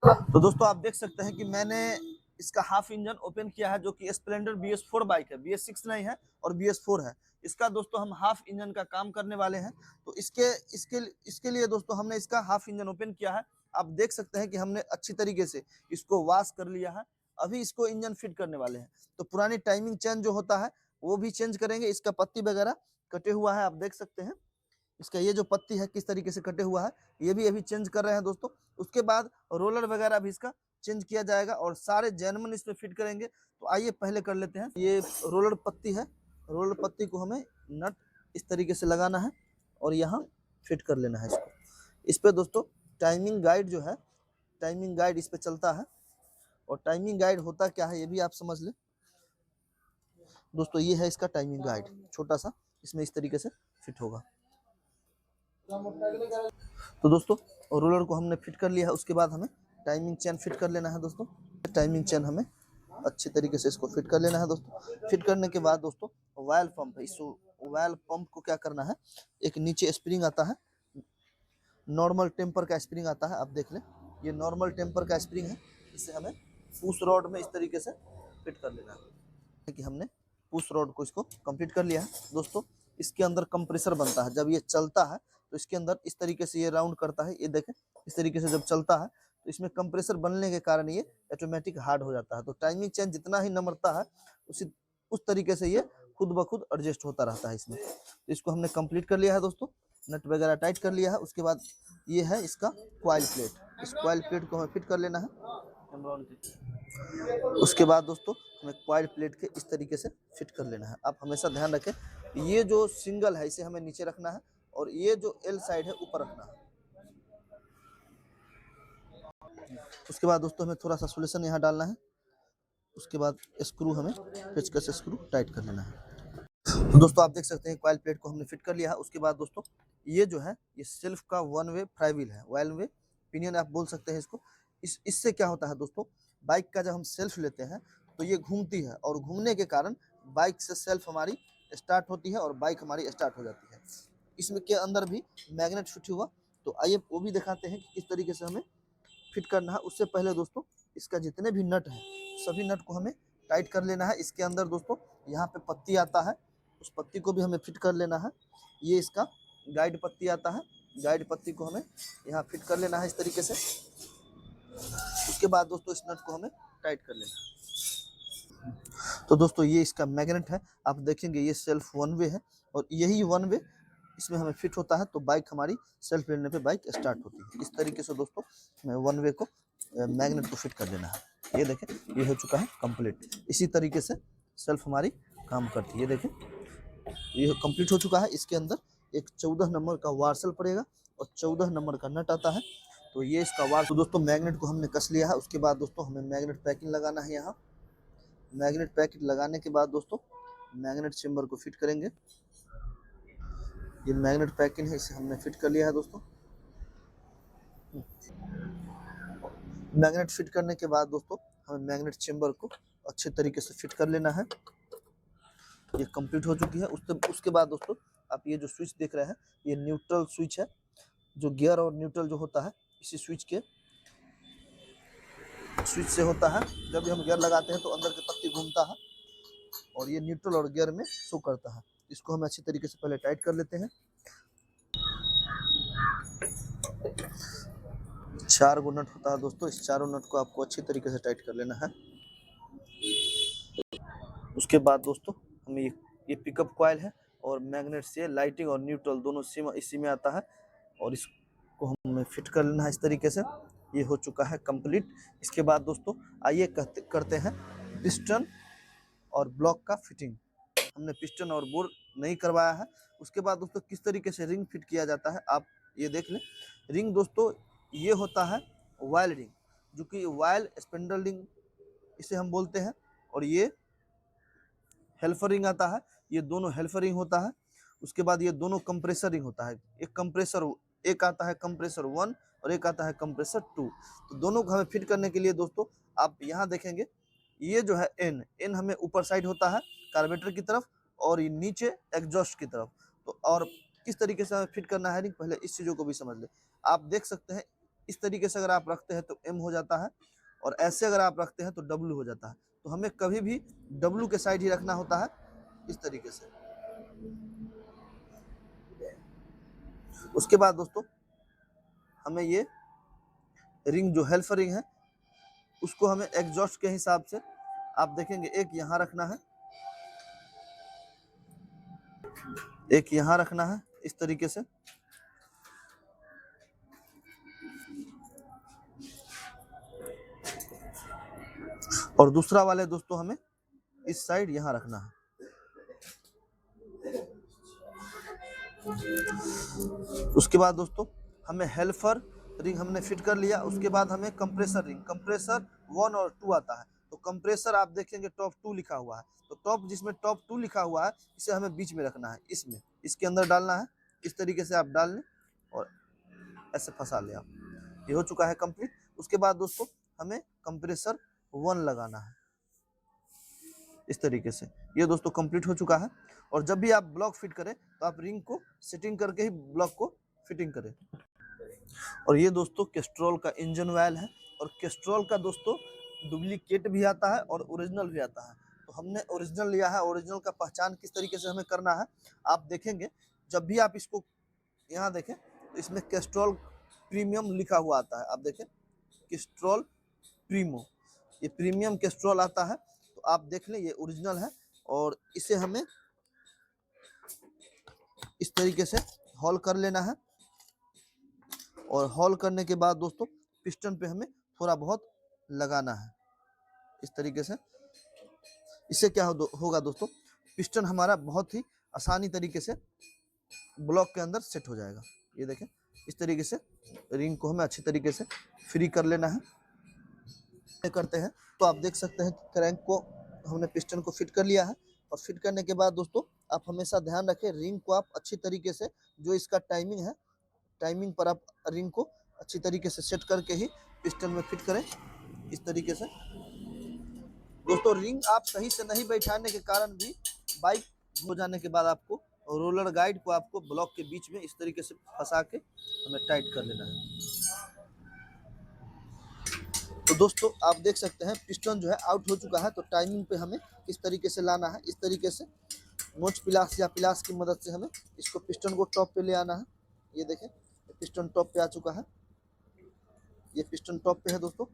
तो दोस्तों आप देख सकते हैं कि मैंने इसका हाफ इंजन ओपन किया है, जो कि स्प्लेंडर BS4 बाइक है, BS6 नहीं है और BS4 है। इसका दोस्तों हम हाफ इंजन का काम करने वाले हैं। तो इसके इसके इसके लिए दोस्तों हमने इसका हाफ इंजन ओपन किया है। आप देख सकते हैं कि हमने अच्छी तरीके से इसको वॉश कर लिया है। अभी इसको इंजन फिट करने वाले हैं। तो पुरानी टाइमिंग चेन जो होता है वो भी चेंज करेंगे। इसका पत्ती वगैरह कटे हुआ है, आप देख सकते हैं। इसका ये जो पत्ती है किस तरीके से कटे हुआ है, ये भी अभी चेंज कर रहे हैं दोस्तों। उसके बाद रोलर वगैरह भी इसका चेंज किया जाएगा और सारे जैनमन इसमें फिट करेंगे। तो आइए पहले कर लेते हैं। ये रोलर पत्ती है। रोलर पत्ती को हमें नट इस तरीके से लगाना है और यहाँ फिट कर लेना है इसको। इस पे दोस्तों टाइमिंग गाइड जो है, टाइमिंग गाइड इस पे चलता है। और टाइमिंग गाइड होता क्या है ये भी आप समझ लें दोस्तों। ये है इसका टाइमिंग गाइड, छोटा सा, इसमें इस तरीके से फिट होगा। तो दोस्तों रोलर को हमने फिट कर लिया है। उसके बाद हमें टाइमिंग चेन फिट कर लेना है दोस्तों। टाइमिंग चेन हमें अच्छी तरीके से इसको फिट कर लेना है दोस्तों। फिट करने के बाद दोस्तों वायल पंप है। इस वायल पंप को क्या करना है, एक नीचे स्प्रिंग आता है, नॉर्मल टेम्पर का स्प्रिंग आता है, आप देख लें। ये नॉर्मल टेम्पर का स्प्रिंग है। इसे हमें पुश रॉड में इस तरीके से फिट कर लेना है। कि हमने पुश रॉड को इसको कंप्लीट कर लिया है दोस्तों। इसके अंदर कंप्रेसर बनता है। जब ये चलता है तो इसके अंदर इस तरीके से ये राउंड करता है। ये देखें, इस तरीके से जब चलता है तो इसमें कंप्रेसर बनने के कारण ये ऑटोमेटिक हार्ड हो जाता है। तो टाइमिंग चेन जितना ही नमरता है उस तरीके से ये खुद ब खुद एडजस्ट होता रहता है इसमें। तो इसको हमने कंप्लीट कर लिया है दोस्तों। नट वगैरह टाइट कर लिया है। उसके बाद ये है इसका कॉइल प्लेट। इस कॉइल प्लेट को हमें फिट कर लेना है। उसके बाद दोस्तों हमें कॉइल प्लेट के इस तरीके से फिट कर लेना है। आप हमेशा ध्यान रखें, ये जो सिंगल है इसे हमें नीचे रखना है और ये जो एल साइड है ऊपर रखना है। उसके बाद दोस्तों हमें थोड़ा सा सोल्यूशन यहाँ डालना है। उसके बाद स्क्रू हमें पेचकस से स्क्रू टाइट कर लेना है। तो दोस्तों आप देख सकते हैं कॉइल प्लेट को हमने फिट कर लिया है। उसके बाद दोस्तों ये जो है ये सेल्फ का वन वे फ्लाई व्हील है, वन वे पिनियन आप बोल सकते हैं इसको। इससे क्या होता है दोस्तों, बाइक का जब हम सेल्फ लेते हैं तो ये घूमती है और घूमने के कारण बाइक से सेल्फ हमारी स्टार्ट होती है और बाइक हमारी स्टार्ट हो जाती है। इसमें के अंदर भी मैग्नेट फिट हुआ। तो आइए वो भी दिखाते हैं कि किस तरीके से हमें फिट करना है। उससे पहले दोस्तों इसका जितने भी नट हैं सभी नट को हमें टाइट कर लेना है। इसके अंदर दोस्तों यहाँ पे पत्ती आता है, उस पत्ती को भी हमें फिट कर लेना है। ये इसका गाइड पत्ती आता है, गाइड पत्ती को हमें यहाँ फिट कर लेना है इस तरीके से। उसके बाद दोस्तों इस नट को हमें टाइट कर लेना है। तो दोस्तों ये इसका मैग्नेट है। आप देखेंगे ये सेल्फ वन वे है और यही वन वे इसमें हमें फिट होता है तो बाइक हमारी सेल्फ लेने पे बाइक स्टार्ट होती है। इस तरीके से दोस्तों हमें वन वे को मैग्नेट को फिट कर देना है। ये देखें ये हो चुका है कंप्लीट। इसी तरीके से सेल्फ हमारी काम करती है। ये देखें ये कंप्लीट हो चुका है। इसके अंदर एक 14 नंबर का वार्सल पड़ेगा और 14 नंबर का नट आता है। तो ये इसका वार्सल। तो दोस्तों मैग्नेट को हमने कस लिया है। उसके बाद दोस्तों हमें मैग्नेट पैकिंग लगाना है। यहाँ मैग्नेट पैकेट लगाने के बाद दोस्तों मैग्नेट चेम्बर को फिट करेंगे। ये मैग्नेट पैकिंग है, इसे हमने फिट कर लिया है दोस्तों। मैग्नेट फिट करने के बाद दोस्तों हमें मैग्नेट चेम्बर को अच्छे तरीके से फिट कर लेना है। ये कंप्लीट हो चुकी है। उसके बाद दोस्तों आप ये जो स्विच देख रहे हैं ये न्यूट्रल स्विच है। जो गियर और न्यूट्रल जो होता है इसी स्विच से होता है। जब भी हम गियर लगाते हैं तो अंदर की पत्ती घूमता है और ये न्यूट्रल और गियर में शो करता है। इसको हम अच्छी तरीके से पहले टाइट कर लेते हैं। 4 गो नट होता है दोस्तों। इस चारों नट को आपको अच्छी तरीके से टाइट कर लेना है। उसके बाद दोस्तों हमें ये पिकअप कॉइल है और मैग्नेट से लाइटिंग और न्यूट्रल दोनों इसी में आता है और इसको हमें फिट कर लेना है इस तरीके से। ये हो चुका है कंप्लीट। इसके बाद दोस्तों आइए करते हैं पिस्टन और ब्लॉक का फिटिंग। हमने पिस्टन और बोर नहीं करवाया है। उसके बाद दोस्तों किस तरीके से रिंग फिट किया जाता है आप ये देख लें। रिंग दोस्तों ये होता है वायल रिंग, जो कि वायल स्पिंडल रिंग इसे हम बोलते हैं। और ये हेल्फर रिंग आता है। ये दोनों हेल्फर रिंग होता है। उसके बाद ये दोनों कंप्रेसर रिंग होता है। एक आता है कंप्रेसर 1 और एक आता है कंप्रेसर 2। तो दोनों को हमें फिट करने के लिए दोस्तों आप यहाँ देखेंगे ये जो है एन हमें ऊपर साइड होता है कार्बोरेटर की तरफ और ये नीचे एग्जॉस्ट की तरफ। तो और किस तरीके से हमें फिट करना है रिंग, पहले इस चीज़ों को भी समझ ले। आप देख सकते हैं इस तरीके से अगर आप रखते हैं तो M हो जाता है, और ऐसे अगर आप रखते हैं तो W हो जाता है। तो हमें कभी भी W के साइड ही रखना होता है, इस तरीके से। उसके बाद दोस्तों हमें ये रिंग जो हेल्पर रिंग है उसको हमें एग्जॉस्ट के हिसाब से आप देखेंगे एक यहाँ रखना है, एक यहाँ रखना है, इस तरीके से। और दूसरा वाले दोस्तों हमें इस साइड यहाँ रखना है। उसके बाद दोस्तों हमें हेल्पर रिंग हमने फिट कर लिया। उसके बाद हमें कंप्रेसर रिंग, कंप्रेसर 1 और 2 आता है। तो कंप्रेसर आप देखेंगे टॉप 2 लिखा हुआ है, तो टॉप जिसमें टॉप 2 लिखा हुआ है इसे हमें बीच में रखना है, इसमें इसके अंदर डालना है। इस तरीके से आप डाल लें और ऐसे फंसा लें आप। ये हो चुका है कंप्लीट। उसके बाद दोस्तों हमें कंप्रेसर 1 लगाना है, इस तरीके से। ये दोस्तों कंप्लीट हो चुका है। और जब भी आप ब्लॉक फिट करें तो आप रिंग को सेटिंग करके ही ब्लॉक को फिटिंग करें। और ये दोस्तों कैस्ट्रॉल का इंजन ऑयल है, और कैस्ट्रॉल का दोस्तों डुप्लीकेट भी आता है और ओरिजिनल भी आता है। तो हमने ओरिजिनल लिया है। ओरिजिनल का पहचान किस तरीके से हमें करना है आप देखेंगे, जब भी आप इसको यहाँ देखें तो इसमें कैस्ट्रॉल प्रीमियम लिखा हुआ आता है। आप देखें कैस्ट्रॉल प्रीमो, ये प्रीमियम कैस्ट्रॉल आता है। तो आप देख लें ये ओरिजिनल है, और इसे हमें इस तरीके से हॉल कर लेना है। और हॉल करने के बाद दोस्तों पिस्टन पे हमें थोड़ा बहुत लगाना है, इस तरीके से। इससे क्या होगा दोस्तों, पिस्टन हमारा बहुत ही आसानी तरीके से ब्लॉक के अंदर सेट हो जाएगा। ये देखें इस तरीके से रिंग को हमें अच्छी तरीके से फ्री कर लेना है। करते हैं तो आप देख सकते हैं कि क्रैंक को हमने पिस्टन को फिट कर लिया है। और फिट करने के बाद दोस्तों आप हमेशा ध्यान रखें रिंग को आप अच्छी तरीके से, जो इसका टाइमिंग है, टाइमिंग पर आप रिंग को अच्छी तरीके से सेट करके ही पिस्टन में फिट करें, इस तरीके से। दोस्तों रिंग आप सही से नहीं बैठाने के कारण भी बाइक हो जाने के बाद आपको रोलर गाइड को आपको ब्लॉक के बीच में इस तरीके से फंसा के हमें टाइट कर लेना है। तो दोस्तों आप देख सकते हैं पिस्टन जो है आउट हो चुका है। तो टाइमिंग पे हमें इस तरीके से लाना है, इस तरीके से नोच पिलास या पिलास की मदद से हमें इसको पिस्टन को टॉप पे ले आना है। ये देखें पिस्टन टॉप पे आ चुका है, ये पिस्टन टॉप पे है दोस्तों।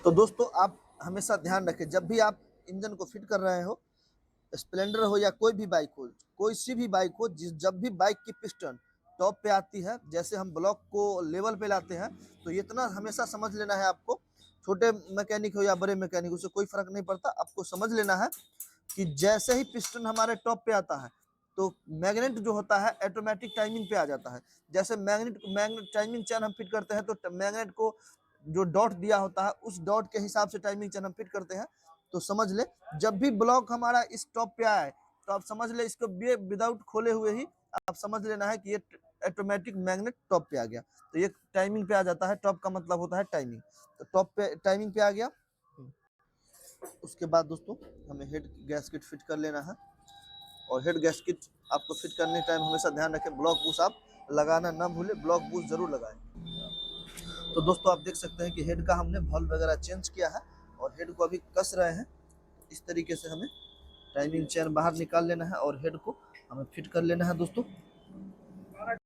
तो दोस्तों आप हमेशा ध्यान रखें जब भी आप इंजन को फिट कर रहे हो, स्प्लेंडर हो या कोई भी बाइक हो, कोई सी भी बाइक हो, जब भी बाइक की पिस्टन टॉप पे आती है, जैसे हम ब्लॉक को लेवल पे लाते हैं, तो इतना हमेशा समझ लेना है आपको, छोटे मैकेनिक हो या बड़े मैकेनिक, उससे कोई फर्क नहीं पड़ता। आपको समझ लेना है कि जैसे ही पिस्टन हमारे टॉप पे आता है तो मैग्नेट जो होता है ऑटोमेटिक टाइमिंग पे आ जाता है। जैसे मैग्नेट टाइमिंग चेन हम फिट करते हैं तो मैग्नेट को जो डॉट दिया होता है उस डॉट के हिसाब से टाइमिंग चेन हम फिट करते हैं। तो समझ ले जब भी ब्लॉक हमारा इस टॉप पे आए तो आप समझ ले इसको विदाउट खोले हुए ही आप समझ लेना है कि ये ऑटोमेटिक मैग्नेट टॉप पे आ गया। तो ये टाइमिंग पे आ जाता है, टॉप का मतलब होता है टाइमिंग। तो टॉप पे टाइमिंग पे आ गया। उसके बाद दोस्तों हमें हेड गैस्केट फिट कर लेना है। और हेड गैस्केट आपको फिट करने टाइम हमेशा ध्यान रखें ब्लॉक बूस आप लगाना ना भूले, ब्लॉक बूस जरूर लगाएं। तो दोस्तों आप देख सकते हैं कि हेड का हमने बल्ब वगैरह चेंज किया है और हेड को अभी कस रहे हैं। इस तरीके से हमें टाइमिंग चेन बाहर निकाल लेना है और हेड को हमें फिट कर लेना है दोस्तों।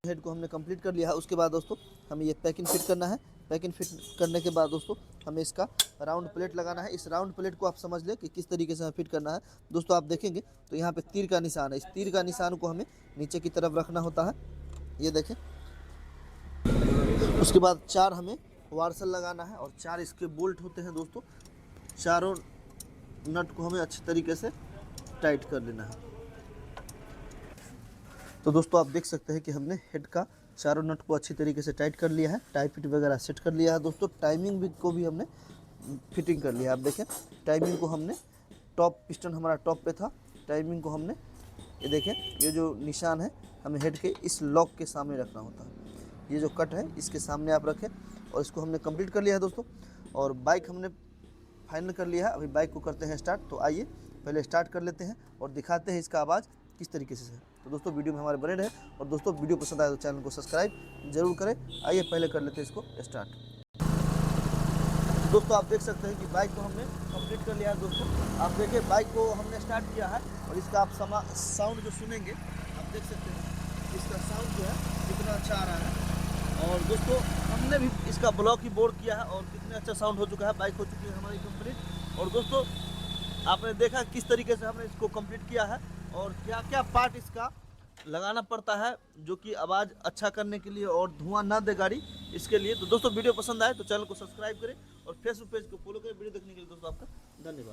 हेड को हमने कंप्लीट कर लिया है। उसके बाद दोस्तों हमें ये पैकिंग फिट करना है। पैकिंग फिट करने के बाद दोस्तों हमें इसका राउंड प्लेट लगाना है। इस राउंड प्लेट को आप समझ लें कि किस तरीके से हमें फिट करना है। दोस्तों आप देखेंगे तो यहाँ पे तीर का निशान है, इस तीर का निशान को हमें नीचे की तरफ रखना होता है, ये देखें। उसके बाद 4 हमें वार्सल लगाना है और 4 इसके बोल्ट होते हैं दोस्तों। चारों नट को हमें अच्छी तरीके से टाइट कर लेना है। तो दोस्तों आप देख सकते हैं कि हमने हेड का चारों नट को अच्छी तरीके से टाइट कर लिया है, टाई फिट वगैरह सेट कर लिया है दोस्तों। टाइमिंग भी को भी हमने फिटिंग कर लिया है। आप देखें टाइमिंग को हमने टॉप पिस्टन हमारा टॉप पे था, टाइमिंग को हमने ये देखें ये जो निशान है हमें हेड के इस लॉक के सामने रखना होता है। ये जो कट है इसके सामने आप रखें और इसको हमने कंप्लीट कर लिया है दोस्तों। और बाइक हमने फाइनल कर लिया है। अभी बाइक को करते हैं स्टार्ट। तो आइए पहले स्टार्ट कर लेते हैं और दिखाते हैं इसका आवाज़ किस तरीके से है। तो दोस्तों वीडियो में हमारे बने रहे, और दोस्तों वीडियो पसंद आए तो चैनल को सब्सक्राइब जरूर करें। आइए पहले कर लेते हैं इसको स्टार्ट। दोस्तों आप देख सकते हैं कि बाइक को हमने कंप्लीट कर लिया है। दोस्तों आप देखिए बाइक को हमने स्टार्ट किया है, और इसका आप साउंड जो सुनेंगे आप देख सकते हैं इसका साउंड जो है कितना अच्छा आ रहा है। और दोस्तों हमने भी इसका ब्लॉक ही बोर्ड किया है, और कितने अच्छा साउंड हो चुका है। बाइक हो चुकी है हमारी कंप्लीट। और दोस्तों आपने देखा किस तरीके से हमने इसको कंप्लीट किया है, और क्या क्या पार्ट इसका लगाना पड़ता है जो कि आवाज़ अच्छा करने के लिए और धुआं ना दे गाड़ी, इसके लिए। तो दोस्तों वीडियो पसंद आए तो चैनल को सब्सक्राइब करें, और फेसबुक पेज को फॉलो करें। वीडियो देखने के लिए दोस्तों आपका धन्यवाद।